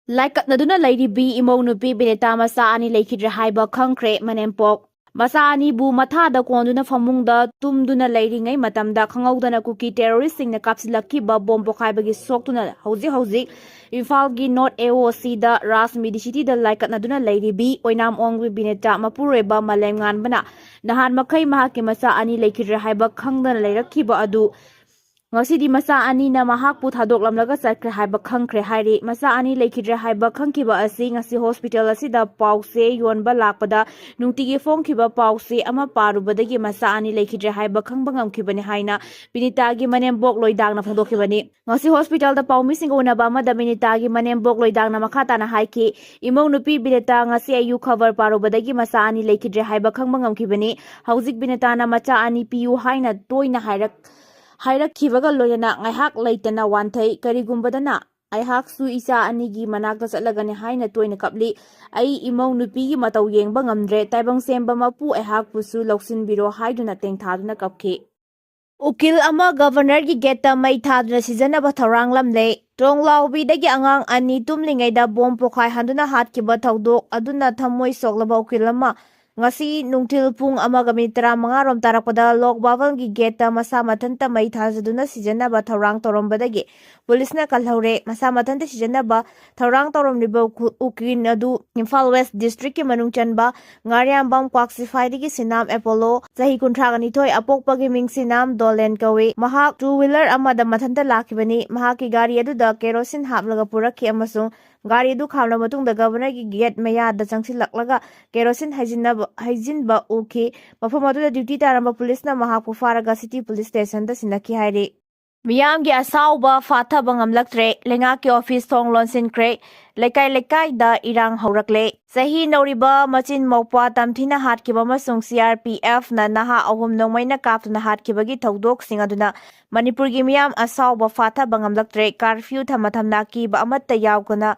Laikatnaduna Leiribi imounupi Binita Macha ani Leikhidre Haiba Khangkhre Manipur. Macha ani bu mathada konduna famungda tumduna leiringai matamda khangkhre Kuki terroristsingna kapsilakkiba bomb pokhaibagi soktuna hauji Imphal North AOC da Rasmidi City da Laikatnaduna Leiribi oinam ongwi Binita mapureba malengan bana nahan makai mahaki Macha ani Leikhidre Haiba khangdana leirakkiba adu Ngasi Macha ani na mahakpu thadoklamlaga chakre haiba Khangkhre hairi Macha ani Leikhidre haiba khangkiba asi ngasi hospital asida pause yonba lakpada nungtigi fongkiba pause ama parubadagi Macha ani Leikhidre haiba khangba ngamkibani haina Binita gi manembok loidangna phongdokibani ngasi hospital da paumishing unaba ama da Binita gi manembok loidangna makhata na haiki imong nupi Binita ngasi ayu cover parubadagi Macha ani Leikhidre haiba khangba ngamkibani haujik Binita na Macha ani piu haina toina Hairakkibaga loyana ngaihak leitana wanthai karigumbadana aihak su isa anigi manakta chatlagani haina toina kapli ai imau nupi gi matau yengba ngamdre taibang semba mapu aihak pusu loksinbiro haiduna tengthaduna kapki Ukil ama governor gi geta mai thadna sijanaba thorang lamle Tonglaubi dagi angang ani tumlingai da bom pokhai handuna hatkiba thaudok aduna thamoi soklaba ukil ama ngasi nungtil pung amaga minit 35 rom tarakpada lok bawal gi geta masa mathanta mai thajaduna sijana ba thorang torombadagi pulisna kalhaure masa mathanta sijana ba thorang torom ribo ukin adu Imphal West district ki manung chanba ngariam bam quaxify digi sinam Apollo sahi kuntragani thoi apokpagi ming sinam Dolen kawe mahak two wheeler amada mathanta lakibani mahaki gari adu da kerosene haplaga purakhi amasung gari du khamna matung da governor gi gate maya da changsilaklaga kerosene hajinba uki mafam adu duty taramba police na mahakpu faraga city police station da sinaki hairi miyam gi asauba fatha bangam laktre lenga ki office thong lonsin kre lekai da irang haurakle sahi noriba machin mokpa tamthina hatkiba masung CRPF na naha ahum nongmaina kaptuna hatkibagi thodok singaduna Manipur gi miyam asauba fatha bangam laktre curfew thamathamna ki ba amatta yawkana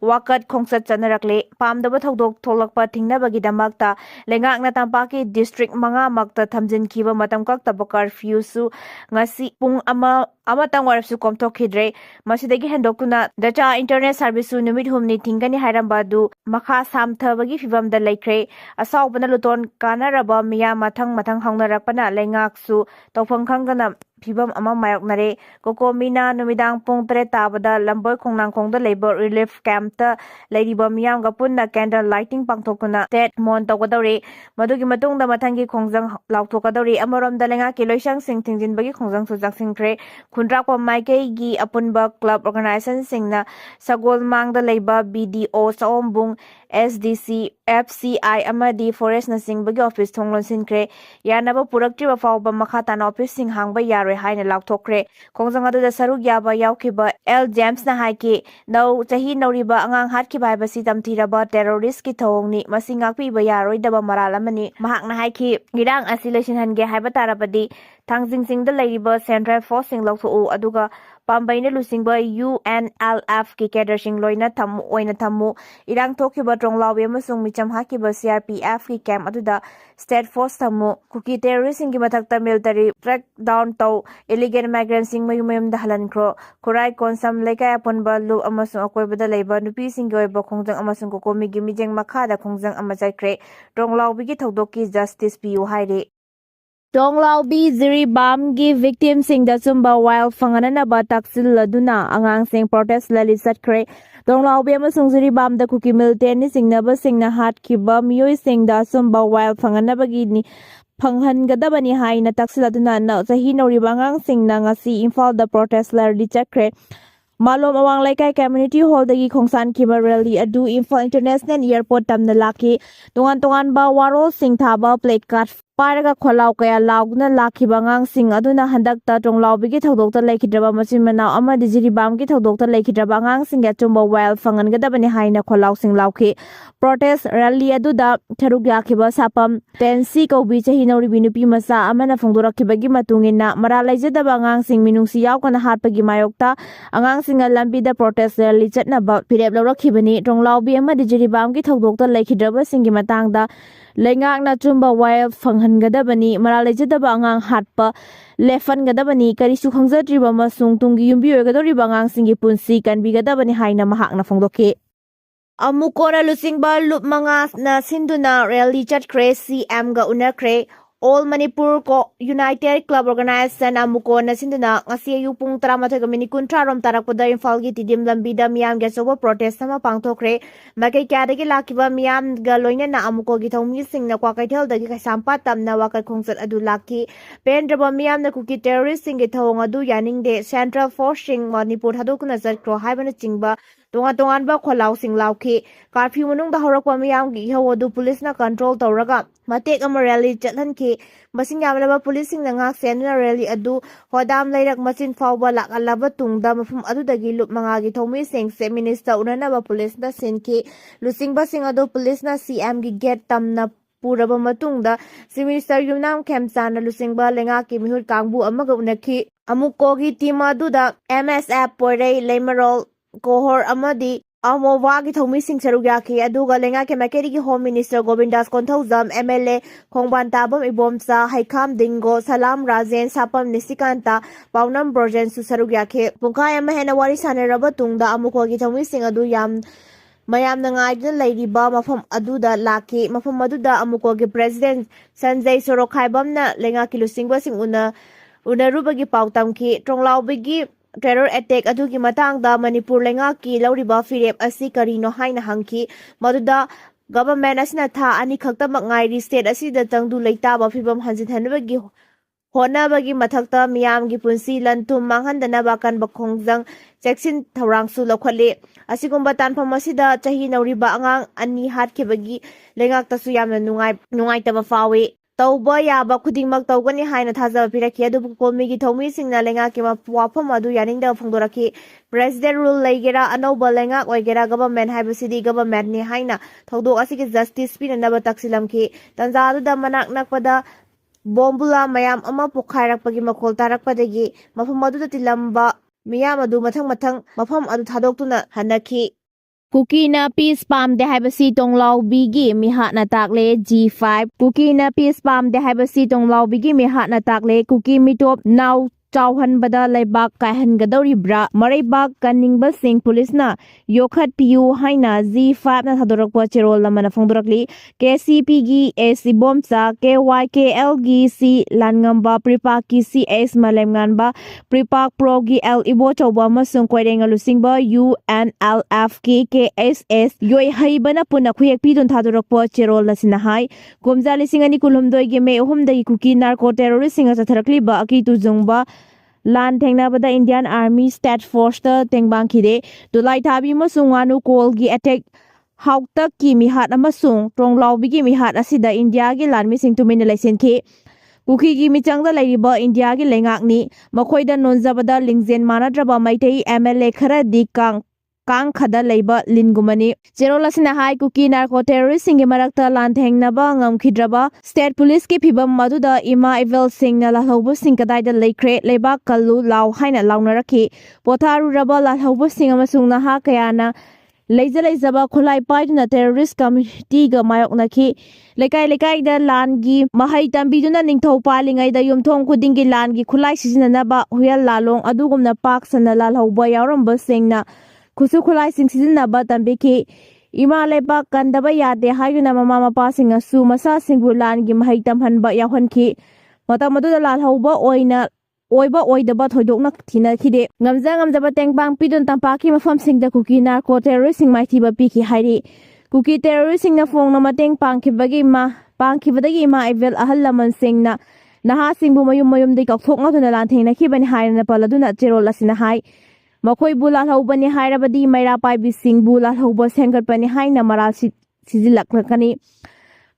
wakat khongsat chanarakle pamdaba thodok tholakpa thingnabagi damakta lengakna tampaki district manga makta thamjin kiba matam kaktaba curfew su ngasi pung amatang warapsu komthokhidre masidagi hendokuna data internet service su numit humni thingani hairambadu makha samthabagi fibamda laikre asaubana luton kanaraba miya mathang hangnarakpana lengak su tawphang khangana Pibam ama mayoknare kokomina numidang pung 3 tabada lamboy khongnangkhongda labor relief camp ta Leiribi miyam ga punna candle lighting pangthokuna tet mon tawgadore madugi matungda mathangi khongjang lauthokadore amarom dalenga kiloisang sing thingjinbagi khongjang su jaksingkre khundrakpa maikei gi apunba club organization singna sagol mangda leiba BDO saombung SDC FCI amadi forest na singbagi office thonglon sinkre yanaba puraktriba fawba makhatana office sing hangba yaroi haina lauthokre khongjang adu da saruk yaba yawkiba L James na haiki nau chahi nauriba angang hatkiba haibasi tamthiraba terrorist ki thongni masingakpi ba yaroi daba maralamani mahak na haiki girang asilation hange haiba tarapadi thangjing da Leiribi central force sing lauthou aduga Pambaina lusingba UNLF ki kedersing loina thamu oina thamu irang thokiba tronglawbe amasung micham hakiba CRPF ki camp aduda state force thamu Kuki terroristing ki mathakta military track down taw illegal migrants sing mayum da halankro kurai konsam lekai aponba lu amasung akoibada leiba nupi sing goiba khongjang amasung kokomi gi mijeng makhada khongjang amachakre tronglawbe ki thodokki justice piu haire Donglaubi Ziribam gi victim sing da sumba wild fanganana ba taksil laduna angang sing protest lali satkre Donglaubi amasung Ziribam da Kuki militant ni singnaba singna hatkiba miyoi sing da sumba wild fanganaba gi ni phanghangadabani haina taksil laduna na sahi noriba angang singna ngasi Imphal da protest lali chakre Malom awang laikai community hall dagi khongsan kiba rally adu Imphal International Airport tamna laki tongan ba warol sing thaba plate card Paraga kholau kaya laugna lakhiba ngang sing aduna handakta tronglaubi gi thodokta Leikhidre machin mana ama Ziribam gi thodokta Leikhidre ngang sing ga chumba wild fangan gadabani haina kholau sing lauki protest rally aduda tharuk yakhiba sapam tensi kobi chahi nori binupi masa amana phongdorakhiba gi matungina mara laijadaba ngang sing minungsi yaukana hatpagi mayokta angang singa lambi da protest rally chatna ba pirep lawrakhibani tronglaubi ama Ziribam gi thodokta Leikhidre singi matangda Lengak na chumba wild fanghan gadabani maralejadaba angang hatpa lefan gadabani karisu khangzadriba masung tunggi yumbi gadoriba angang singi punsi kan bi gadabani haina mahak na phongdoke Amukona lusingba lup manga na sinduna rally chatkhre CM ga unakre All Manipur ko United Club Organization amukona sinduna ngasi yupung 13:30 rom tarakpada Imphal-gi tidim lambida miyam ga soba protest sama pangthokre makai kyadagi lakiba miyam ga loina na amuko gi thongmi singna kwa kaithal dagi kaisampa tamna wakal khongset adu laki pendraba miyam na Kuki terrorist sing gi thong adu yaningde Central Forcing Manipur hadokuna zatkro haibana chingba tongan ba kholau sing lauki curfew manung da horak miyam gi hawadu police na control tawraga matek ama rally chathan ki masing yamlaba police sing ngak senna rally adu hodam leirak machin fawba lakalaba tungda mafum adu dagi lup manga gi thomi sing se minister unana ba police da sin ki lusing ba sing adu police na CM gi get tamna puraba matungda si minister yumnam khemchana lusing ba lenga ki mihut kangbu amaga unakhi amuko gi team adu da MSF porei lemarol kohor amadi amowa gi thomi sing sarugyaki aduga lenga ke makeri gi home minister Govindas Konthauzam MLA Khongban Tabam Ibomsa Haikham Dingo Salam Rajen Sapam Nisikanta Paunam Brojen su sarugyaki pungkai ama hena wari sanaraba tungda amuko gi thomi sing adu yam mayam na ngaidna Leiriba mafam aduda laki mafam aduda amuko gi president Sanjay Sorokhaibam na lenga ki lusingba sing unaruba gi pautam ki tronglao bigi terror attack adugi matangda Manipur lenga ki lauriba firep asi karino haina hangki maduda government asina tha ani khaktamak ngairi state asida tangdu leitaba phibam hanjin hanbagi honabagi mathakta miyam gi punsi lantum manghandana bakan bakhongjang cheksin thorang su lokhale asigumba tanpham asida chahi nauriba angang ani hatkebagi lengak tasu yamna nungai taba fawi tauba yaba khudingmak taugani haina thajaba pirakhi adu kolmi gi thomi singna lenga ki wafam adu yaningda phongdoraki president rule leigera anouba lenga oigera government haibasidi government ni haina thogdok asigi justice pinanaba taksilamki tanja adu da manak nakpada bombula mayam ama pokhairakpagi makhol tarakpadagi mafam adu da tilamba miyam adu mathang mafam adu thadoktuna hanaki Kuki na peace Pamde Haiba tonglaw bigi miha na takle G5 Kuki na peace Pamde Haiba tonglaw bigi miha na takle Kuki mitop now chauhan bada leibak kaihan gadoribra mareibak kaningba sing police na yokhat piu haina G5 na thadorakwa cherol lamana phongdorakli KCP gi AC bomsa KYKL gi C langamba pripak ki CS malemnganba pripak pro gi L ibo chawba masung koirenga lusingba UNLF ki KSS yoi haiba na puna khuyek pidun thadorakwa cherol lasina hai gomja lisingani kulhumdoi gi me humdai Kuki narco terrorist singa chatharakli ba aki tu jungba Lan Thengnabada Indian Army State Force ta tengbang khide Dulai Thabi masung anu kol gi attack haukta ki mihat amasung tronglao bigi mihat asida India gi lan mising tumina laisen ki Kuki gi michangda leiriba India gi lengakni makhoida nonjabada lingzen manadraba maitei MLA khara di Khangkhre leiba lingumani cherolasina hai Kuki narco terrorist singi marakta lan thengnaba ngamkhidraba state police ki phibam maduda ima evil singna lahaubu singkadai da Leikhidre leiba kallu law haina lawnaraki potharu raba lahaubu singama sungna ha kayana leizaba khulai paiduna terrorist committee ga mayoknaki lekai da lan gi mahai tambiduna ningthau palingai da yumthong khudingi lan gi khulai sizinanaba huyal lalong adugumna pak sana lalhauba yauramba singna Kusu khulai sing sizinaba tambiki ima leba kandaba yade hayuna mama mapa singa su masa singbulan gi mahai tamhanba yahonki mata maduda lalhauba oiba oidaba thoidokna thina khide ngamjaba tengbang pidun tampaki mafam singda Kuki narco terrorist sing maithiba piki hairi Kuki terrorist singna phongna mateng pangkhibadagi ma evil ahal laman singna naha singbu mayum dei kakthokna thuna lan thengna khibani hairana paladuna cherol asina hai Makhoi bula haubani hairabadi maira paibi sing bula hauba sengkatpani haina maral sizilaknakani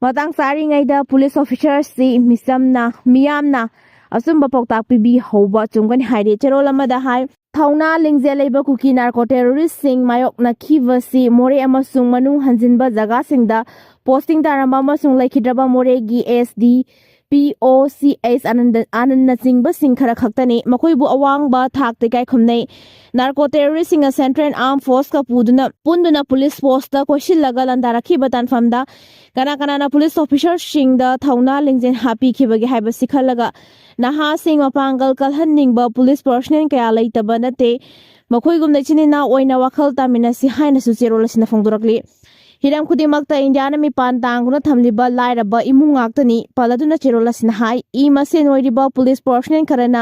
matang sari ngaida police officers si miyamna asumba poktak pibi hauba chungkani haire cherolamada hai thauna lingje leiba Kuki narco terrorist sing mayokna khivasi more amasung manung hanjinba jaga singda posting taramba amasung Leikhidraba more gi SD POCS ananda singba sing khara khaktani makoibu awangba thak te kai khumnei narco terrorist singa central armed force ka punduna police post ta koshil laga landarakhi batan famda kana na police officer singda thauna lingjen happy khibagi haiba sikhalaga naha sing mapangal kalhanning ba police personnel kaya leitaba nate ꯃꯈꯣꯏꯒꯨꯝꯅ ꯏꯆꯤꯟ-ꯏꯅꯥꯎ ꯑꯣꯏꯅ ꯋꯥꯈꯜ ꯇꯥꯃꯤꯟꯅꯁꯤ ꯍꯥꯏꯅꯁꯨ ꯆꯦꯔꯣꯜ ꯑꯁꯤꯅ ꯐꯣꯡꯗꯣꯔꯛꯂꯤ꯫ hiram khudimakta Indiana mipan tanguna thamliba lairaba imung ngaktani paladuna cherol asina hai I masen oiriba police personnel kharana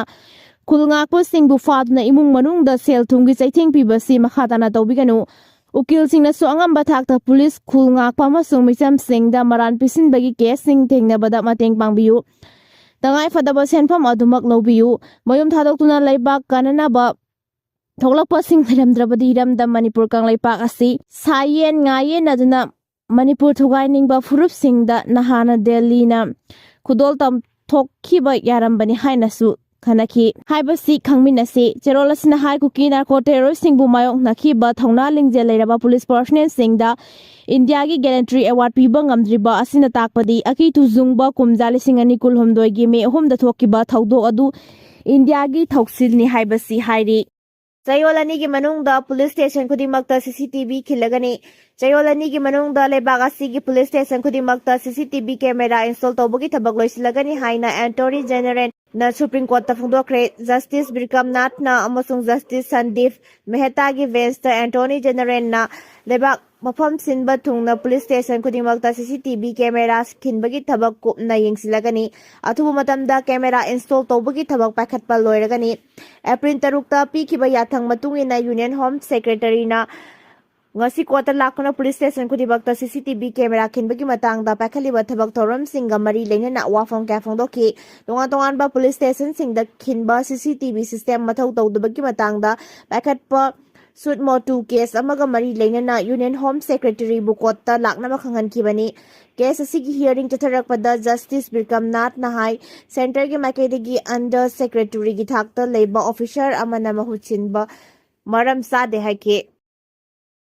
khulngakpo singbu faduna imung manungda sel thumgi chaithing pibasi makhadana tawbiganu ukil singna su angamba thakta police khulngakpa amasung micham singda maran pisinbagi case sing thengnabada mateng pangbiyu tangai fadaba senfam adumak lawbiyu mayum thadokuna laibak kananaba Thoklakpasing leramdrabadi hiramda Manipur kanglaipak asi sayen ngayen aduna Manipur thugainingba furupsingda nahana Delhi na khudol tam thokhiba yarambani hainasu khanaki haibasi khangminasi cherol asina hai Kuki narco terrorist singbu mayok nakhiba thongna lingje leiraba police personnel singda India gi gallantry award piba ngamdriba asina takpadi aki tuzungba kumjali singani kulhomdoi gi me ahomda thokiba thawdok adu India gi thoksilni haibasi hairi Chayolani ki manungda police station kudimakta CCTV khilagani Chayolani ki manungda lebagasi ki police station kudimakta CCTV camera install tawbagi thabak loisilagani haina Attorney General na Supreme Court ta phongdokre Justice Birkam Nath na amasung Justice Sandeep Mehta gi bench ta Attorney General na lebak mafam sinba thungna police station kudimakta CCTV camera khinbagi thabak kupna yengsilagani athubu matamda camera install tawbagi thabak pakhatpa loiragani April 3 ta pikhiba yathang matungina Union Home Secretary na ngasi kota lakuna police station kudimakta CCTV camera khinbagi matangda pakhaliba thabak thoram singa mari leina wafong ka phongdoki tongan ba police station singda khinba CCTV system mathau tawdubagi matangda pakhatpa Suit Motu case amaga mari leina Union Home Secretary Bukota lakna makhangan kibani case asigi hearing tatharakpada Justice Birkam Nath Nahai Center gi Makedegi Under Secretary gi thakta leiba officer amana mahutsinba maram sa de haike